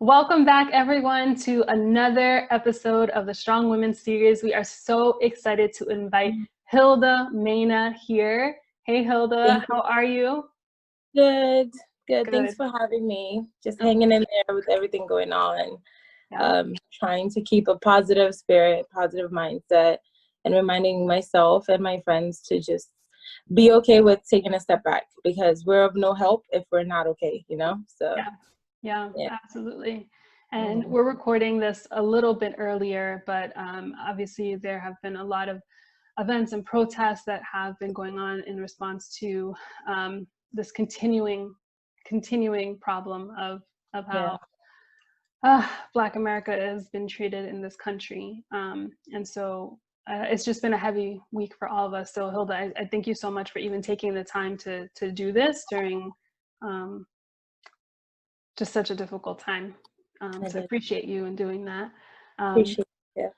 Welcome back, everyone, to another episode of the Strong Women series. We are so excited to invite Hilda Maina here. Hey, Hilda, how are you? Good. Thanks Good. for having me. Just hanging in there with everything going on. Trying to keep a positive spirit, positive mindset, and reminding myself and my friends to just be okay with taking a step back, because we're of no help if we're not okay, So Yeah, absolutely. And we're recording this a little bit earlier, but obviously there have been a lot of events and protests that have been going on in response to this continuing problem of how Black America has been treated in this country. And so it's just been a heavy week for all of us. So Hilda, I thank you so much for even taking the time to do this during just such a difficult time. So I appreciate you in doing that. Appreciate it.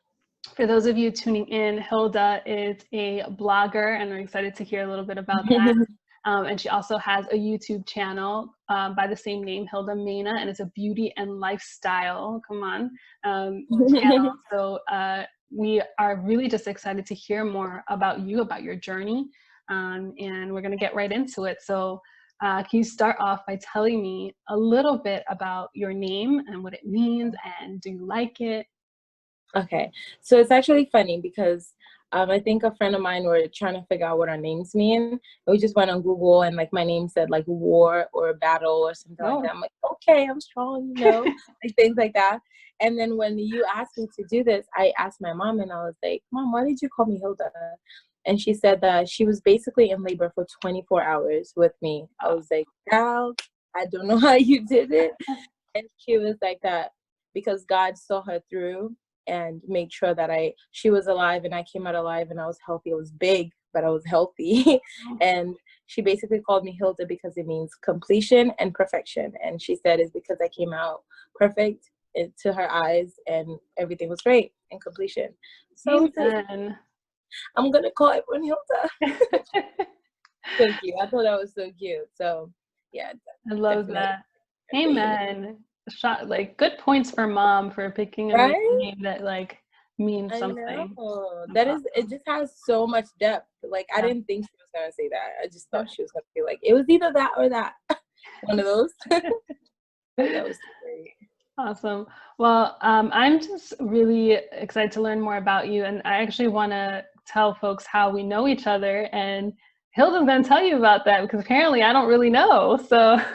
For those of you tuning in, Hilda is a blogger, and we're excited to hear a little bit about that. And she also has a YouTube channel by the same name, Hilda Maina, and it's a beauty and lifestyle, channel. So we are really just excited to hear more about you, about your journey, and we're gonna get right into it. So can you start off by telling me a little bit about your name and what it means, and do you like it? Okay, so it's actually funny because I think a friend of mine were trying to figure out what our names mean. And we just went on Google, and like my name said like war or battle or something like that. I'm like, okay, I'm strong, like things like that. And then when you asked me to do this, I asked my mom, and I was like, Mom, why did you call me Hilda? And she said that she was basically in labor for 24 hours with me. I was like, Gal, I don't know how you did it. And she was like that because God saw her through and made sure that she was alive and I came out alive and I was healthy. I was big, but I was healthy. And she basically called me Hilda because it means completion and perfection. And she said it's because I came out perfect to her eyes and everything was great in completion. So I'm going to call everyone Hilda. So cute. I thought that was so cute. So yeah. I love that. Amen. Like good points for Mom for picking a name that like means something. That is, it just has so much depth. Like I didn't think she was gonna say that. I just thought she was gonna be like, it was either that or that. One of those. That was great. Awesome. Well, I'm just really excited to learn more about you, and I actually want to tell folks how we know each other, and Hilda's going to tell you about that because apparently I don't really know. So are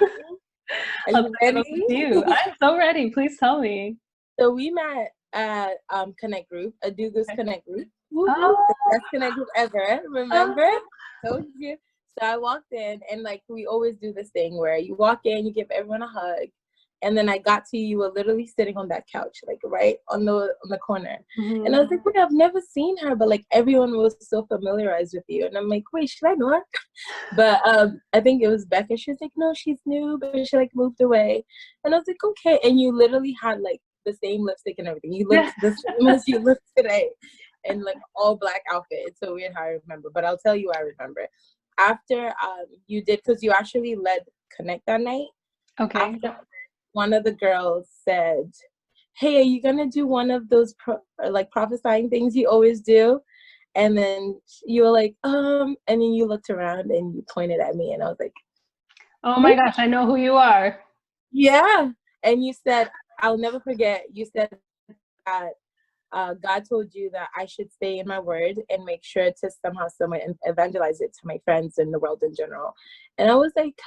you ready? I'm so ready. Please tell me. So we met at Connect Group, a Do This Connect Group. The best Connect Group ever, remember? So I walked in, and like we always do this thing where you walk in, you give everyone a hug, and then I got to you were literally sitting on that couch, like right on the corner. And I was like, wait, I've never seen her, but like everyone was so familiarized with you. And I'm like, wait, should I know her? But I think it was Becca. She was like, no, she's new, but she like moved away. And I was like, okay. And you literally had like the same lipstick and everything. You looked the same as you look today, and like all black outfit. It's so weird how I remember, but I'll tell you I remember. After you did, because you actually led Connect that night. Okay. After, one of the girls said, hey, are you gonna do one of those prophesying things you always do? And then you were like, and then you looked around and you pointed at me, and I was like, oh my gosh, I know who you are. Yeah. And you said, I'll never forget, you said that God told you that I should stay in my word and make sure to somehow evangelize it to my friends in the world in general. And I was like,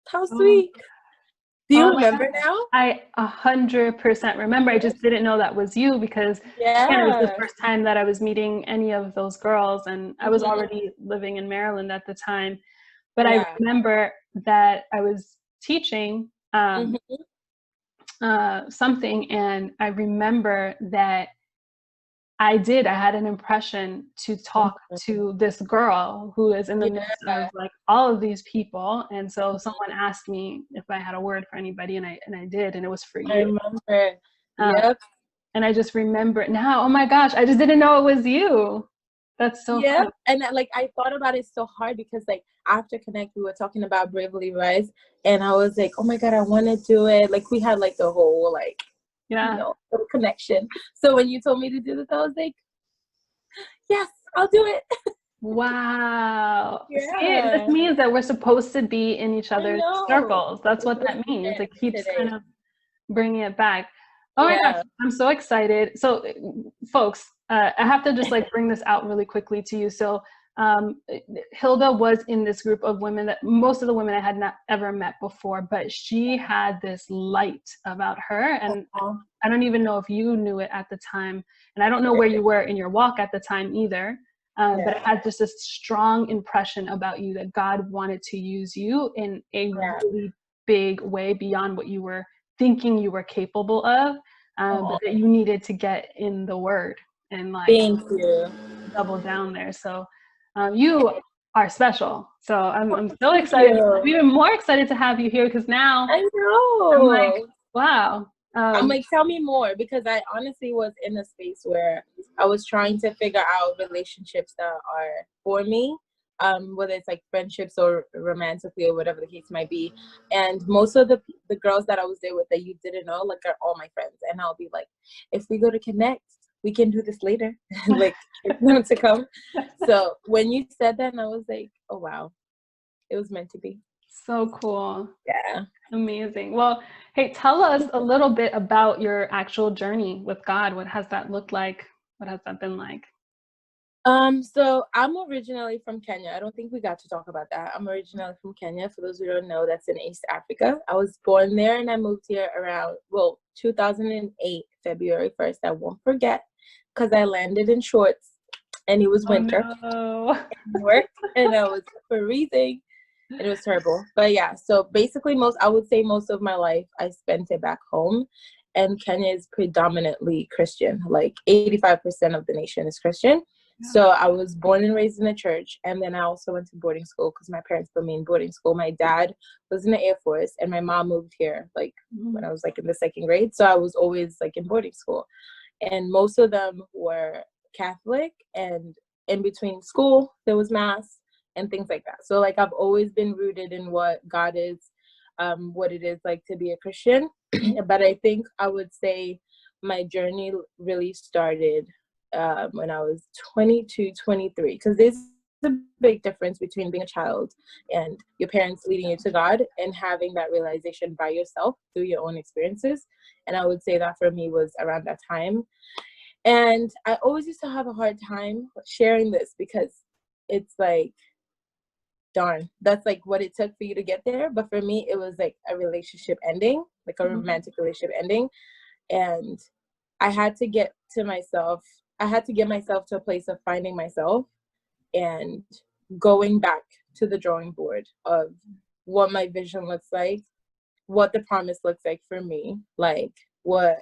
how sweet. Do you remember now? I 100% remember. I just didn't know that was you because again, it was the first time that I was meeting any of those girls, and I was already living in Maryland at the time. But I remember that I was teaching something, and I remember that I had an impression to talk to this girl who is in the midst of like all of these people. And so someone asked me if I had a word for anybody, and I did, and it was for you. I remember. And I just remember now, oh my gosh, I just didn't know it was you. That's so Yeah. fun. And like, I thought about it so hard because like after Connect, we were talking about Bravely Rise, and I was like, oh my God, I want to do it. Like we had like the whole like, Yeah. little connection. So when you told me to do this, I was like, yes, I'll do it. Wow. See, this Yeah. means that we're supposed to be in each I other's know. circles. That's what that means. It keeps kind of bringing it back. Oh my gosh, Yeah. I'm so excited. So, folks, I have to just like bring this out really quickly to you. So, Hilda was in this group of women that most of the women I had not ever met before, but she had this light about her. And I don't even know if you knew it at the time. And I don't know where you were in your walk at the time either. But I had just this strong impression about you that God wanted to use you in a really big way beyond what you were thinking you were capable of, but that you needed to get in the word and like Thank you. double down there. So you are special. So I'm so Thank excited. you. I'm even more excited to have you here because now I I'm like, know. wow. I'm like, tell me more, because I honestly was in a space where I was trying to figure out relationships that are for me, whether it's like friendships or romantically or whatever the case might be. And most of the girls that I was there with that you didn't know, like, are all my friends. And I'll be like, if we go to Connect, we can do this later, like them to come. So when you said that, and I was like, oh wow, it was meant to be. So cool. Yeah. Amazing. Well, hey, tell us a little bit about your actual journey with God. What has that looked like? What has that been like? So I'm originally from Kenya. I don't think we got to talk about that. I'm originally from Kenya. For those who don't know, that's in East Africa. I was born there and I moved here around, 2008, February 1st. I won't forget, because I landed in shorts and it was winter. Oh, no. Work, and I was freezing. It was terrible. But yeah, so basically I would say most of my life I spent it back home. And Kenya is predominantly Christian. Like 85% of the nation is Christian. So I was born and raised in a church, and then I also went to boarding school because my parents put me in boarding school. My dad was in the Air Force, and my mom moved here like when I was like in the second grade. So I was always like in boarding school, and most of them were Catholic, and in between school there was mass and things like that. So like I've always been rooted in what God is, what it is like to be a Christian. But I think I would say my journey really started when I was 22, 23, because there's a big difference between being a child and your parents leading you to God and having that realization by yourself through your own experiences. And I would say that for me was around that time. And I always used to have a hard time sharing this because it's like, darn, that's like what it took for you to get there. But for me, it was like a relationship ending, like a romantic relationship ending. And I had to get myself to a place of finding myself and going back to the drawing board of what my vision looks like, what the promise looks like for me, like what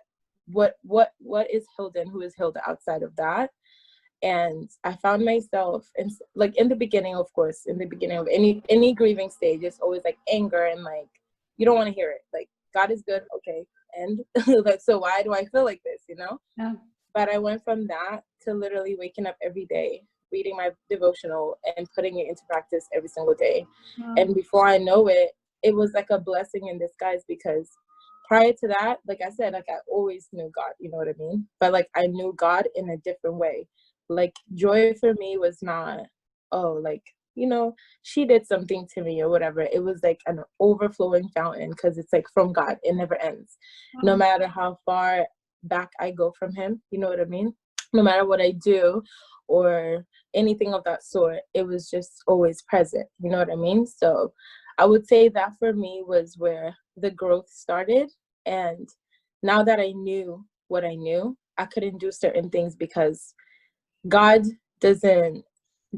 is Hilda and who is Hilda outside of that. And I found myself in the beginning, of course, in the beginning of any grieving stage, it's always like anger and like you don't want to hear it. Like, God is good, okay, and like, so why do I feel like this, Yeah. But I went from that to literally waking up every day, reading my devotional and putting it into practice every single day. Wow. And before I know it, it was like a blessing in disguise, because prior to that, like I said, like I always knew God, you know what I mean? But like I knew God in a different way. Like joy for me was not, oh, like, she did something to me or whatever. It was like an overflowing fountain, because it's like from God. It never ends. No matter how far back I go from him, you know what I mean? No matter what I do or anything of that sort, it was just always present, you know what I mean? So I would say that for me was where the growth started. And now that I knew what I knew, I couldn't do certain things because God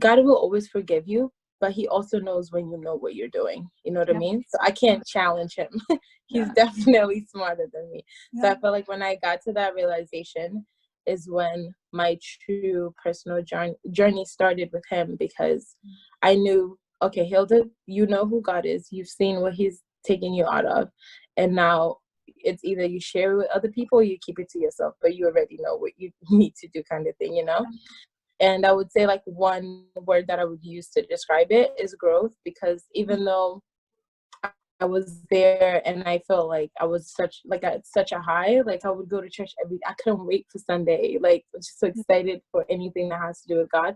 will always forgive you, but he also knows when you know what you're doing. You know what I mean? So I can't challenge him. He's definitely smarter than me. So I felt like when I got to that realization is when my true personal journey started with him, because I knew, okay, Hilda, you know who God is. You've seen what he's taking you out of. And now it's either you share it with other people or you keep it to yourself, but you already know what you need to do, kind of thing, And I would say like one word that I would use to describe it is growth, because even though I was there and I felt like I was at such a high, like I would go to church I couldn't wait for Sunday, like I was just so excited for anything that has to do with God.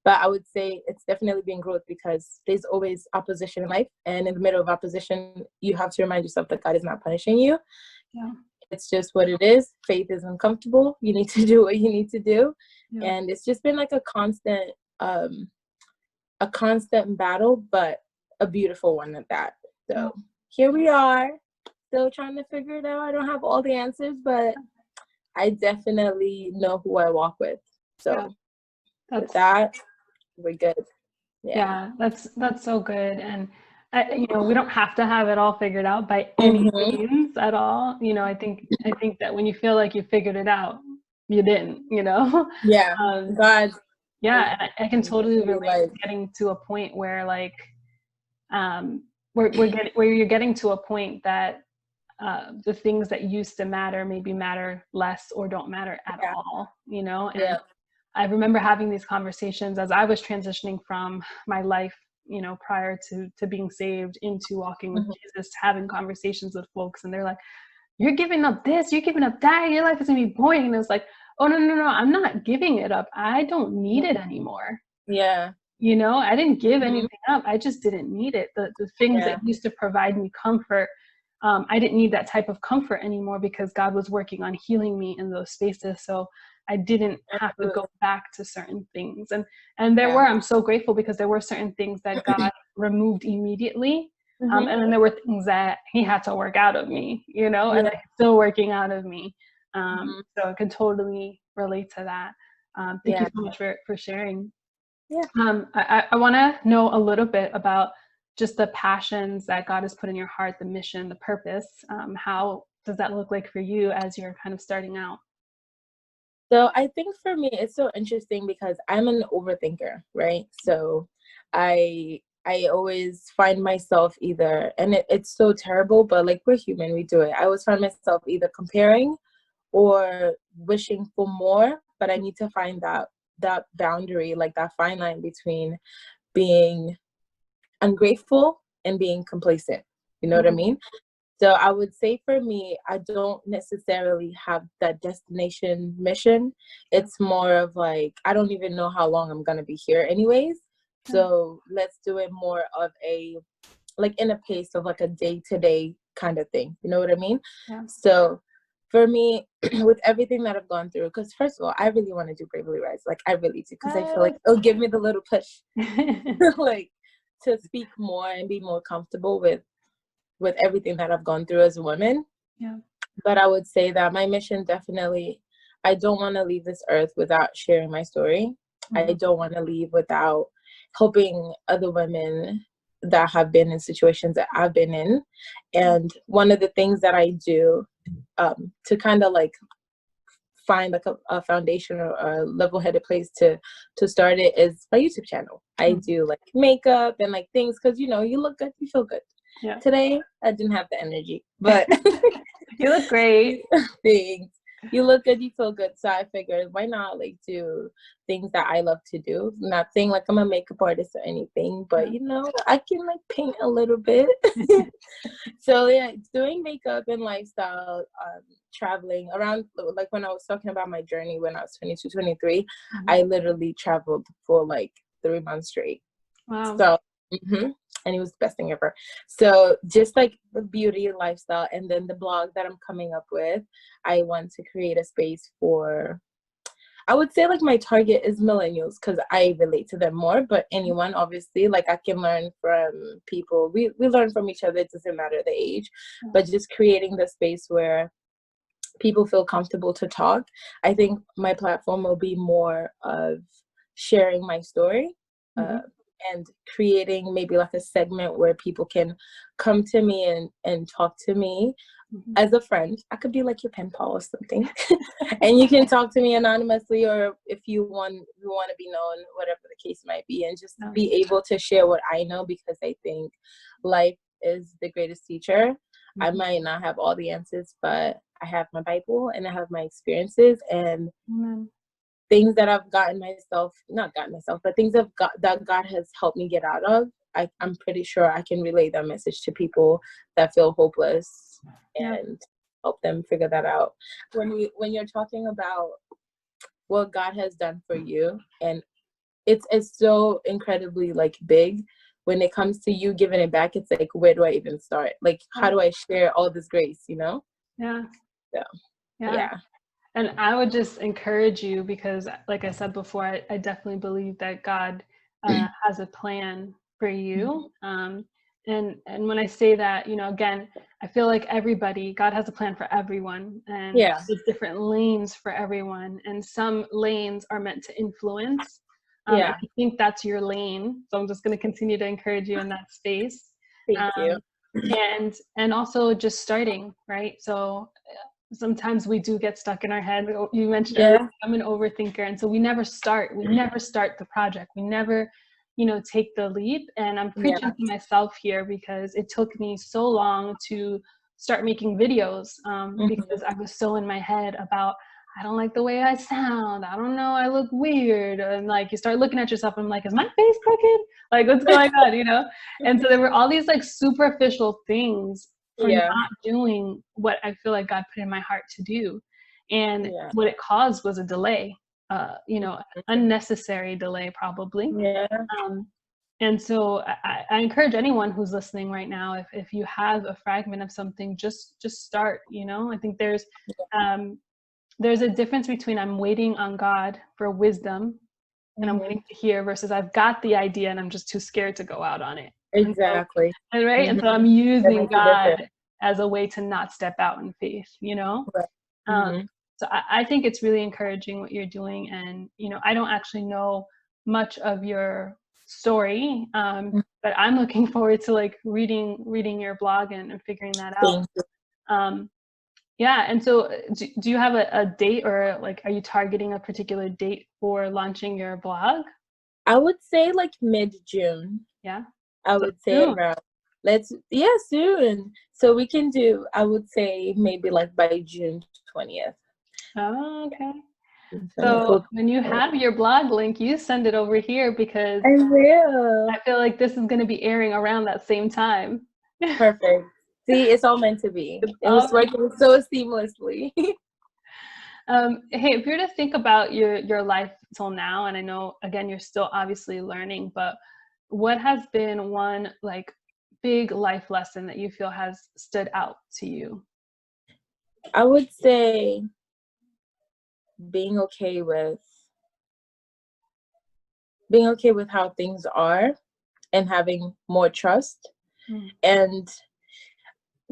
But I would say it's definitely been growth, because there's always opposition in life, and in the middle of opposition you have to remind yourself that God is not punishing you. Yeah. It's just what it is. Faith is uncomfortable. You need to do what you need to do. Yeah. And it's just been like a constant battle, but a beautiful one at that. So here we are, still trying to figure it out. I don't have all the answers, but I definitely know who I walk with. So with that, we're good. Yeah, that's so good. And we don't have to have it all figured out by any means at all. I think that when you feel like you figured it out, you didn't. Yeah. God. Yeah, and I can totally relate to getting to a point where like where you're getting to a point that the things that used to matter maybe matter less or don't matter at all. And I remember having these conversations as I was transitioning from my life, prior to being saved into walking with Jesus, having conversations with folks, and they're like, "You're giving up this, you're giving up that, your life is gonna be boring." And it's like, "Oh no, I'm not giving it up. I don't need it anymore." Yeah. I didn't give anything up. I just didn't need it. The things that used to provide me comfort, I didn't need that type of comfort anymore, because God was working on healing me in those spaces. So I didn't have to go back to certain things. And I'm so grateful, because there were certain things that God removed immediately. And then there were things that he had to work out of me, and it's still working out of me. So I can totally relate to that. Thank you so much for sharing. I want to know a little bit about just the passions that God has put in your heart, the mission, the purpose. How does that look like for you as you're kind of starting out? So I think for me, it's so interesting because I'm an overthinker, right? So I always find myself either, and it's so terrible, but like we're human, we do it. I always find myself either comparing or wishing for more, but I need to find that boundary, like that fine line between being ungrateful and being complacent. You know what I mean? So I would say for me, I don't necessarily have that destination mission. It's more of like, I don't even know how long I'm going to be here anyways. So let's do it more of like in a pace of like a day-to-day kind of thing. You know what I mean? Yeah. So for me, with everything that I've gone through, because first of all, I really want to do Bravely Rise. Like I really do, because I feel like it'll give me the little push like to speak more and be more comfortable with everything that I've gone through as a woman. Yeah. But I would say that my mission definitely, I don't want to leave this earth without sharing my story. I don't want to leave without helping other women that have been in situations that I've been in. And one of the things that I do to kind of like find like a foundation or a level-headed place to start it is my YouTube channel. I do like makeup and like things, because you look good, you feel good. Yeah. Today I didn't have the energy, but you look great. Thanks. You look good, you feel good. So I figured, why not like do things that I love to do? Not saying like I'm a makeup artist or anything, but I can like paint a little bit. So yeah, doing makeup and lifestyle, traveling around, like when I was talking about my journey when I was 22, 23, I literally traveled for like 3 months straight. Wow. So and it was the best thing ever. So just like the beauty and lifestyle, and then the blog that I'm coming up with, I want to create a space for, I would say like my target is millennials, because I relate to them more, but anyone, obviously, like I can learn from people. We learn from each other. It doesn't matter the age, but just creating the space where people feel comfortable to talk. I think my platform will be more of sharing my story. And creating maybe like a segment where people can come to me and talk to me as a friend. I could be like your pen pal or something. And you can talk to me anonymously, or if you want to be known, whatever the case might be, and just be able to share what I know, because I think life is the greatest teacher. I might not have all the answers, but I have my Bible and I have my experiences, and things that I've not gotten myself, but things that God has helped me get out of, I'm pretty sure I can relay that message to people that feel hopeless and help them figure that out. When you're talking about what God has done for you, and it's so incredibly like big, when it comes to you giving it back, it's like, where do I even start? Like, how do I share all this grace, you know? Yeah. So, yeah. And I would just encourage you, because like I said before, I definitely believe that God has a plan for you. And when I say that, you know, again, I feel like God has a plan for everyone, and there's different lanes for everyone. And some lanes are meant to influence. And I think that's your lane. So I'm just going to continue to encourage you in that space. Thank you. And also just starting, right? So sometimes we do get stuck in our head. You mentioned earlier, I'm an overthinker, and so we never start the project. We never, you know, take the leap. And I'm preaching to myself here, because it took me so long to start making videos, because I was so in my head about, I don't like the way I sound, I don't know, I look weird, and like you start looking at yourself and I'm like, is my face crooked, like what's going on, you know? And so there were all these like superficial things for not doing what I feel like God put in my heart to do. And what it caused was a delay, you know, unnecessary delay probably. And so I encourage anyone who's listening right now, if you have a fragment of something, just start, you know. I think there's a difference between I'm waiting on God for wisdom and I'm waiting to hear, versus I've got the idea and I'm just too scared to go out on it. Exactly. And so, right? And so I'm using God as a way to not step out in faith, you know? So I think it's really encouraging what you're doing. And, you know, I don't actually know much of your story, but I'm looking forward to like reading your blog and figuring that out. And so do you have a date, or like, are you targeting a particular date for launching your blog? I would say like mid-June. Yeah. I would say around, soon. So we can do, I would say maybe like by June 20th. Oh, okay. So when you have your blog link, you send it over here, because I will. I feel like this is going to be airing around that same time. Perfect. See, it's all meant to be. It was working so seamlessly. Hey, if you were to think about your life till now, and I know, again, you're still obviously learning, but what has been one like big life lesson that you feel has stood out to you? I would say being okay with how things are, and having more trust. And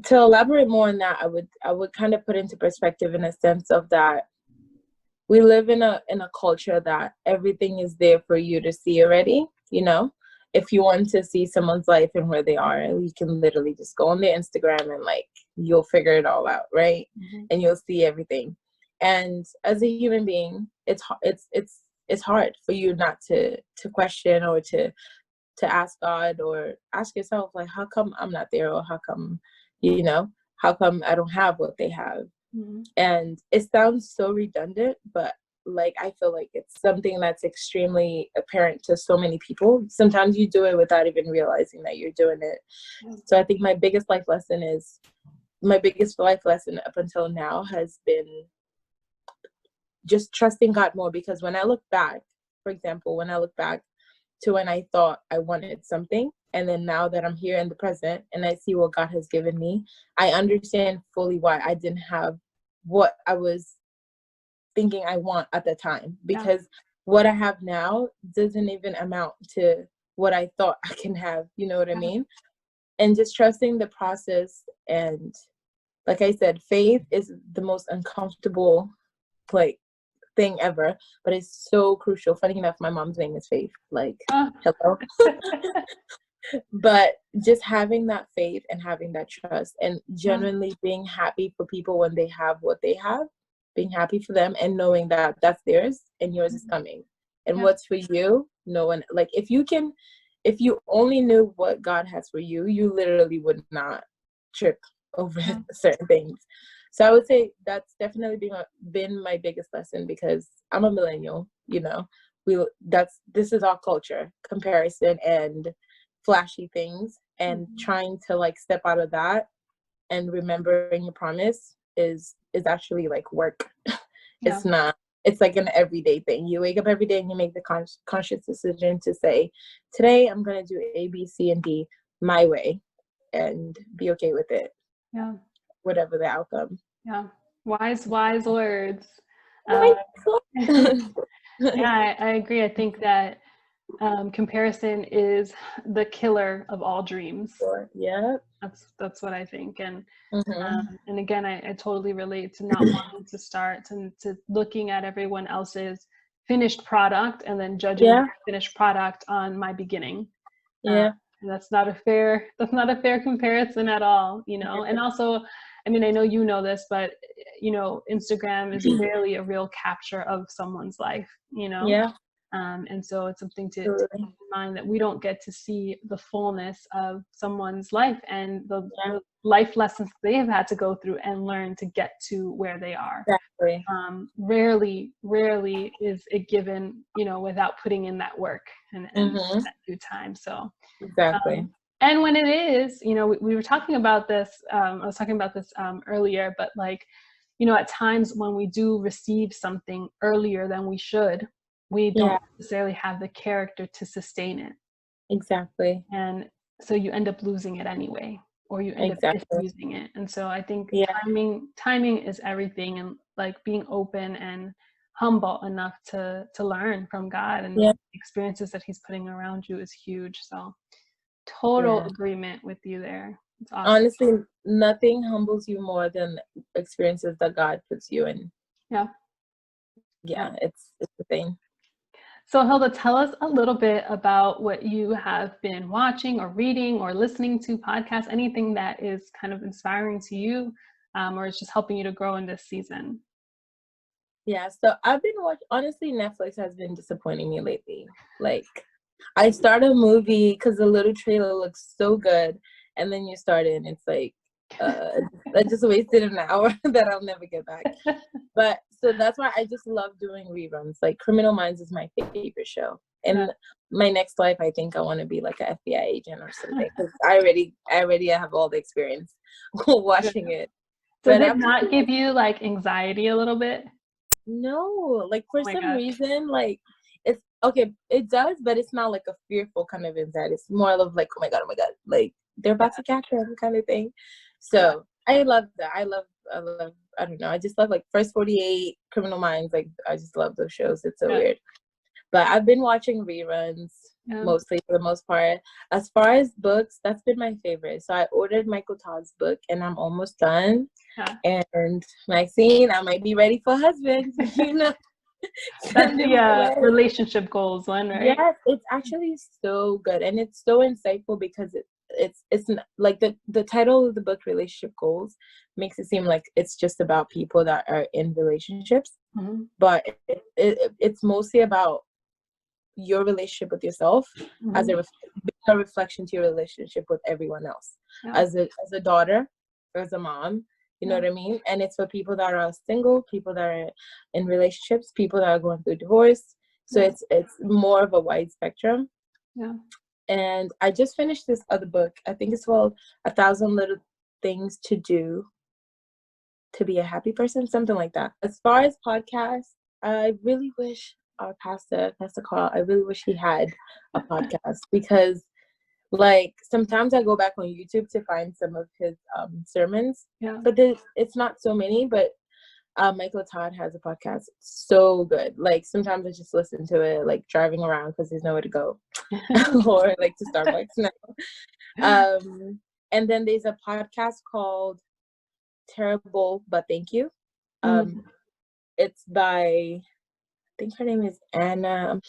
to elaborate more on that, I would kind of put into perspective in a sense of that we live in a culture that everything is there for you to see already, you know. If you want to see someone's life and where they are, you can literally just go on their Instagram and like you'll figure it all out, right? And you'll see everything. And as a human being, it's hard for you not to question, or to ask God, or ask yourself, like, how come I'm not there, or how come, you know, how come I don't have what they have? And it sounds so redundant, but like I feel like it's something that's extremely apparent to so many people. Sometimes you do it without even realizing that you're doing it. So I think my biggest life lesson up until now has been just trusting God more. Because when I look back, for example, to when I thought I wanted something, and then now that I'm here in the present and I see what God has given me, I understand fully why I didn't have what I was thinking I want at the time. Because what I have now doesn't even amount to what I thought I can have, you know what I mean? And just trusting the process. And like I said, faith is the most uncomfortable like thing ever, but it's so crucial. Funny enough, my mom's name is Faith, like hello. But just having that faith and having that trust, and genuinely being happy for people when they have what they have, being happy for them, and knowing that that's theirs and yours is coming. And what's for you, no one, like if you only knew what God has for you, you literally would not trip over certain things. So I would say that's definitely been my biggest lesson, because I'm a millennial, you know. This is our culture, comparison and flashy things, and trying to like step out of that and remembering your promise is actually like work. Yeah. It's not, it's like an everyday thing. You wake up every day and you make the conscious decision to say, today I'm going to do A, B, C, and D my way, and be okay with it. Yeah. Whatever the outcome. Yeah. Wise words. Oh Yeah, I agree. I think that comparison is the killer of all dreams. Yeah. That's what I think. Mm-hmm. And again, I totally relate to not wanting to start and to looking at everyone else's finished product and then judging their finished product on my beginning. Yeah. And that's not a fair comparison at all, you know. And also, I mean, I know you know this, but you know, Instagram is rarely a real capture of someone's life, you know. Yeah. And so it's something to keep in mind, that we don't get to see the fullness of someone's life and the life lessons they have had to go through and learn to get to where they are. Exactly. Rarely is it given, you know, without putting in that work and that due time. So exactly. And when it is, you know, we were talking about this, I was talking about this earlier, but like, you know, at times when we do receive something earlier than we should, we don't necessarily have the character to sustain it. Exactly. And so you end up losing it anyway, or you end up misusing it. And so I think timing is everything, and like being open and humble enough to learn from God and the experiences that he's putting around you is huge. So total agreement with you there. It's awesome. Honestly, nothing humbles you more than experiences that God puts you in. It's the thing. So Hilda, tell us a little bit about what you have been watching or reading or listening to, podcasts, anything that is kind of inspiring to you, or is just helping you to grow in this season. Yeah, so I've been honestly, Netflix has been disappointing me lately. Like, I start a movie because the little trailer looks so good, and then you start it and it's like, I just wasted an hour that I'll never get back. But so that's why I just love doing reruns. Like, Criminal Minds is my favorite show. In my next life, I think I want to be like an FBI agent or something, because I already have all the experience watching it. Does it not give you like anxiety a little bit? No, like for some reason, like it's okay, it does, but it's not like a fearful kind of anxiety. It's more of like, oh my god, like they're about to catch him kind of thing. So I love that. I love, I don't know, I just love like First 48, Criminal Minds, like I just love those shows. It's so weird. But I've been watching reruns mostly, for the most part. As far as books, that's been my favorite. So I ordered Michael Todd's book and I'm almost done. And Maxine, I might be ready for husband, you know. That's the relationship goals one, right? Yes, it's actually so good, and it's so insightful, because it's like the title of the book, Relationship Goals, makes it seem like it's just about people that are in relationships, but it's mostly about your relationship with yourself as a reflection to your relationship with everyone else, as a daughter, as a mom, you know what I mean? And it's for people that are single, people that are in relationships, people that are going through divorce. So it's more of a wide spectrum. And I just finished this other book. I think it's called 1,000 Little Things to Do to Be a Happy Person, something like that. As far as podcasts, I really wish our Pastor Carl, I really wish he had a podcast, because like sometimes I go back on YouTube to find some of his sermons, but it's not so many. But Michael Todd has a podcast, so good. Like sometimes I just listen to it like driving around because there's nowhere to go, or like to Starbucks now. And then there's a podcast called Terrible But Thank You. It's by, I think her name is Anna.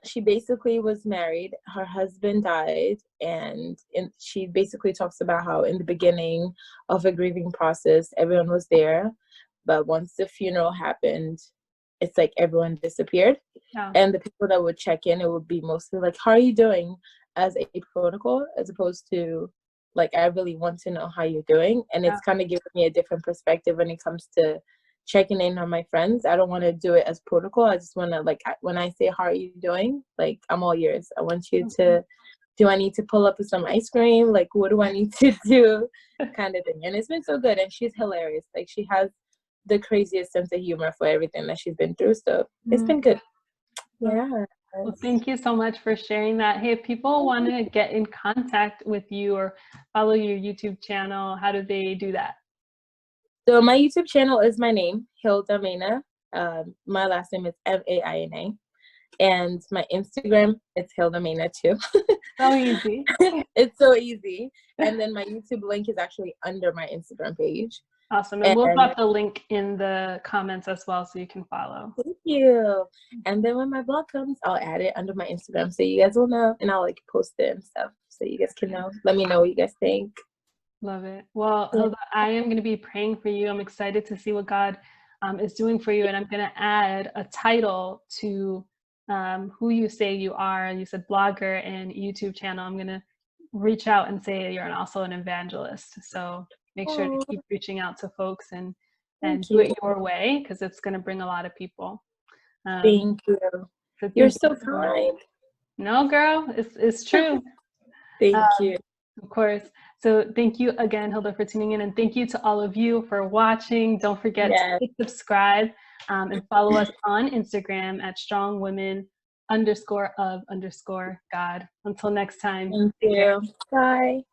She basically was married. Her husband died, and she basically talks about how in the beginning of a grieving process, everyone was there, but once the funeral happened, it's like everyone disappeared. And the people that would check in, it would be mostly like, how are you doing, as a protocol, as opposed to like I really want to know how you're doing, and it's kind of giving me a different perspective when it comes to checking in on my friends. I don't want to do it as protocol. I just want to, like, when I say how are you doing, like, I'm all ears. I want you to, do I need to pull up with some ice cream? Like, what do I need to do? Kind of thing. And it's been so good. And she's hilarious. Like, she has the craziest sense of humor for everything that she's been through. So it's been good. Yeah. Well, thank you so much for sharing that. Hey, if people want to get in contact with you or follow your YouTube channel, how do they do that? So my YouTube channel is my name, Hilda Maina. My last name is Maina. And my Instagram, it's Hilda Maina too. So easy. It's so easy. And then my YouTube link is actually under my Instagram page. Awesome. And we'll drop the link in the comments as well so you can follow. Thank you. And then when my blog comes, I'll add it under my Instagram so you guys will know, and I'll like post it and stuff so you guys can know. Let me know what you guys think. Love it. Well, Hilda, I am going to be praying for you. I'm excited to see what God is doing for you. And I'm going to add a title to who you say you are. You said blogger and YouTube channel. I'm going to reach out and say you're also an evangelist. So make sure to keep reaching out to folks and do it your way, because it's going to bring a lot of people. Thank you. So you're so kind. No, girl, it's true. Thank you. Of course. So thank you again, Hilda, for tuning in. And thank you to all of you for watching. Don't forget to subscribe and follow us on Instagram at strongwomen_of_God. Until next time. Thank you. Bye.